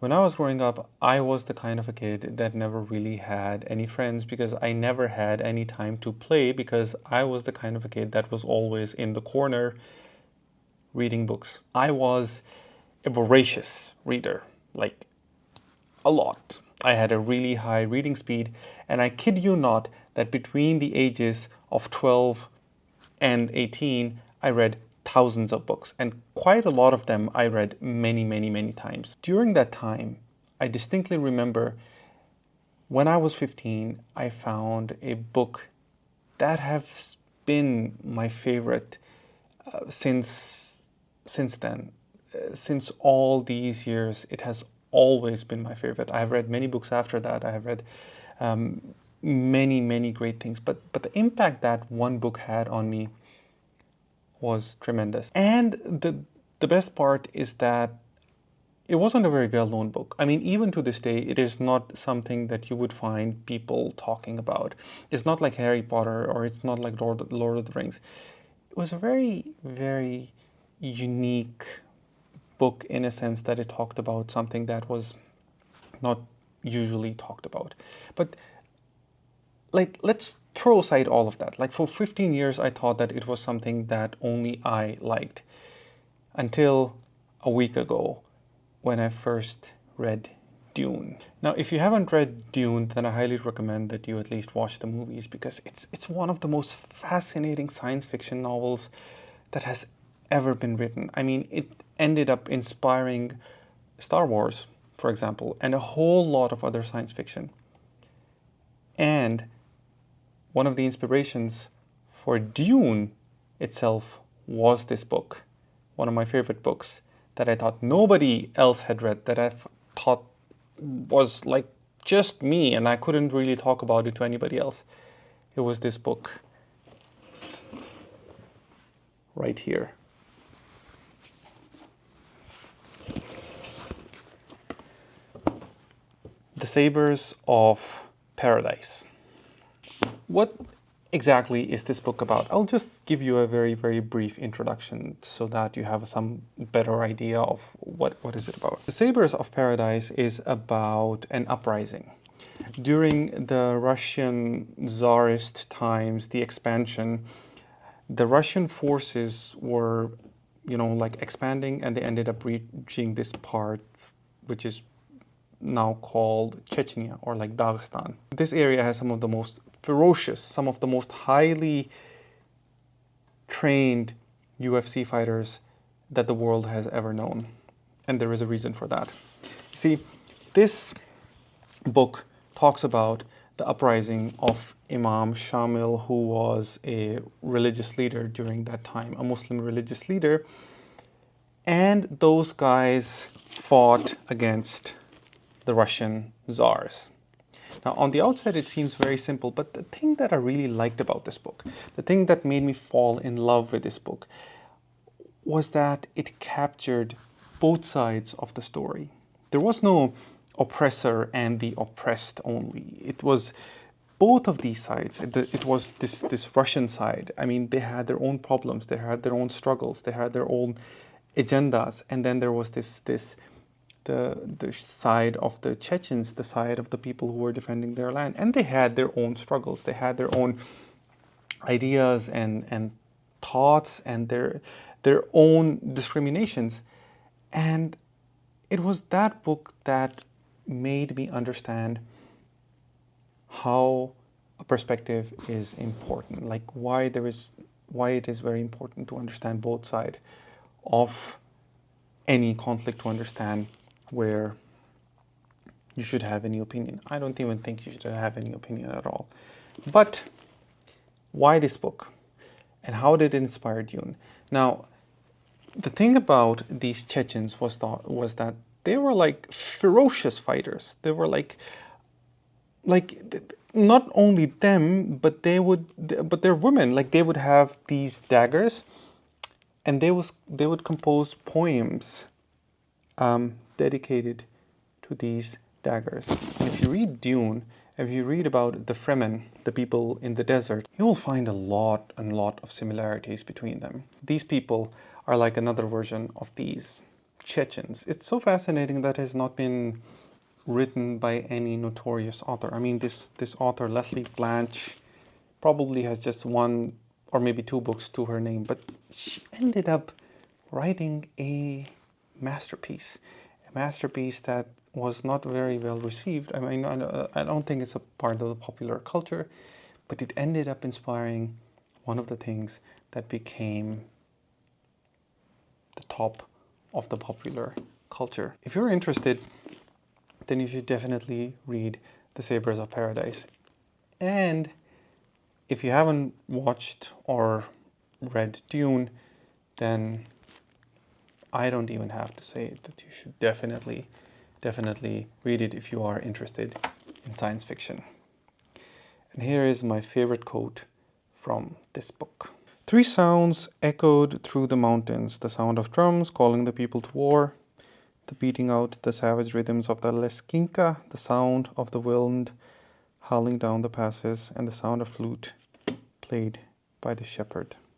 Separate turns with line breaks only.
When I was growing up, I was the kind of a kid that never really had any friends because I never had any time to play because I was the kind of a kid that was always in the corner reading books. I was a voracious reader, like a lot. I had a really high reading speed, and I kid you not that between the ages of 12 and 18, I read thousands of books, and quite a lot of them I read many, many, many times. During that time, I distinctly remember when I was 15, I found a book that has been my favorite since then. Since all these years, it has always been my favorite. I have read many books after that. I have read many, many great things. But the impact that one book had on me was tremendous. And the best part is that it wasn't a very well-known book. I mean, even to this day, it is not something that you would find people talking about. It's not like Harry Potter or it's not like Lord of the Rings. It was a very, very unique book in a sense that it talked about something that was not usually talked about. But like, let's throw aside all of that. Like, for 15 years, I thought that it was something that only I liked until a week ago when I first read Dune. Now, if you haven't read Dune, then I highly recommend that you at least watch the movies because it's one of the most fascinating science fiction novels that has ever been written. I mean, it ended up inspiring Star Wars, for example, and a whole lot of other science fiction. And one of the inspirations for Dune itself was this book, one of my favorite books that I thought nobody else had read, that I thought was like just me and I couldn't really talk about it to anybody else. It was this book right here. The Sabers of Paradise. What exactly is this book about? I'll just give you a very, very brief introduction so that you have some better idea of what is it about. The Sabres of Paradise is about an uprising. During the Russian Tsarist times, the expansion, the Russian forces were, like expanding, and they ended up reaching this part, which is now called Chechnya, or like Dagestan. This area has some of the most ferocious, some of the most highly trained UFC fighters that the world has ever known. And there is a reason for that. See, this book talks about the uprising of Imam Shamil, who was a religious leader during that time, a Muslim religious leader. And those guys fought against the Russian Tsars. Now, on the outside, it seems very simple, but the thing that I really liked about this book, the thing that made me fall in love with this book, was that it captured both sides of the story. There was no oppressor and the oppressed only. It was both of these sides. It was this Russian side. I mean, they had their own problems, they had their own struggles, they had their own agendas, and then there was the side of the Chechens, the side of the people who were defending their land, and they had their own struggles, they had their own ideas and thoughts and their own discriminations. And it was that book that made me understand how a perspective is important, like why it is very important to understand both sides of any conflict, to understand where you should have any opinion. I don't even think you should have any opinion at all. But why this book? And how did it inspire Dune? Now, the thing about these Chechens was that they were like ferocious fighters. They were like not only them, but they're women. Like, they would have these daggers, and they would compose poems dedicated to these daggers. And if you read Dune, if you read about the Fremen, the people in the desert, you will find a lot of similarities between them. These people are like another version of these Chechens. It's so fascinating that it has not been written by any notorious author. I mean, this author, Lesley Blanch, probably has just one or maybe two books to her name, but she ended up writing a masterpiece that was not very well received. I mean, I don't think it's a part of the popular culture, but it ended up inspiring one of the things that became the top of the popular culture. If you're interested, then you should definitely read The Sabres of Paradise. And if you haven't watched or read Dune, then I don't even have to say it, that you should definitely read it if you are interested in science fiction. And here is my favorite quote from this book. Three sounds echoed through the mountains: the sound of drums calling the people to war, the beating out the savage rhythms of the Leskinka, the sound of the wind howling down the passes, and the sound of flute played by the shepherd.